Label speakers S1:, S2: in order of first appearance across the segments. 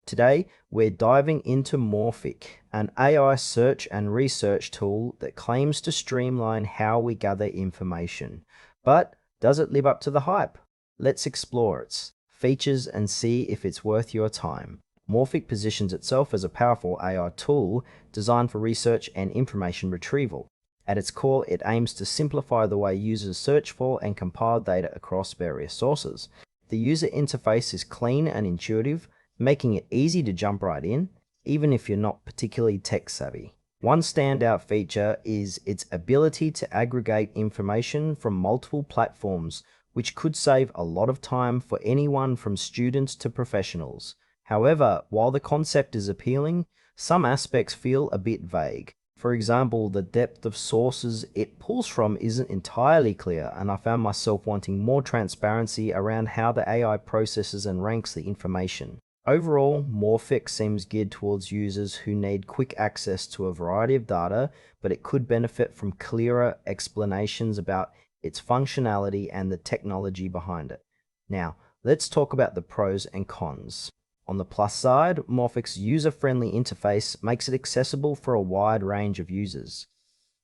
S1: Today, we're diving into Morphic, an AI search and research tool that claims to streamline how we gather information. But does it live up to the hype? Let's explore its features and see if it's worth your time. Morphic positions itself as a powerful AI tool designed for research and information retrieval. At its core, it aims to simplify the way users search for and compile data across various sources. The user interface is clean and intuitive, making it easy to jump right in, even if you're not particularly tech savvy. One standout feature is its ability to aggregate information from multiple platforms, which could save a lot of time for anyone from students to professionals. However, while the concept is appealing, some aspects feel a bit vague. For example, the depth of sources it pulls from isn't entirely clear, and I found myself wanting more transparency around how the AI processes and ranks the information. Overall, Morphic seems geared towards users who need quick access to a variety of data, but it could benefit from clearer explanations about its functionality and the technology behind it. Now, let's talk about the pros and cons. On the plus side, Morphic's user-friendly interface makes it accessible for a wide range of users.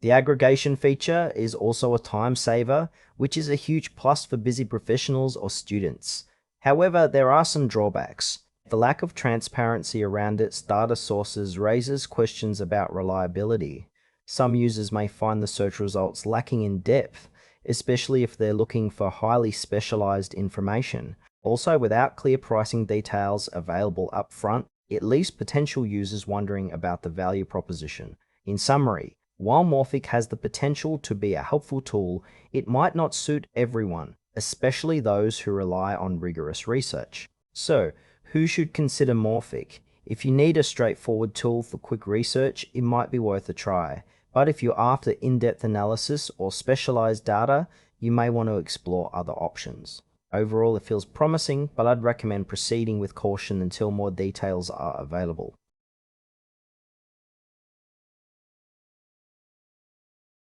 S1: The aggregation feature is also a time saver, which is a huge plus for busy professionals or students. However, there are some drawbacks. The lack of transparency around its data sources raises questions about reliability. Some users may find the search results lacking in depth, especially if they're looking for highly specialized information. Also, without clear pricing details available up front, it leaves potential users wondering about the value proposition. In summary, while Morphic has the potential to be a helpful tool, it might not suit everyone, especially those who rely on rigorous research. So, who should consider Morphic? If you need a straightforward tool for quick research, it might be worth a try. But if you're after in-depth analysis or specialized data, you may want to explore other options. Overall, it feels promising, but I'd recommend proceeding with caution until more details are available.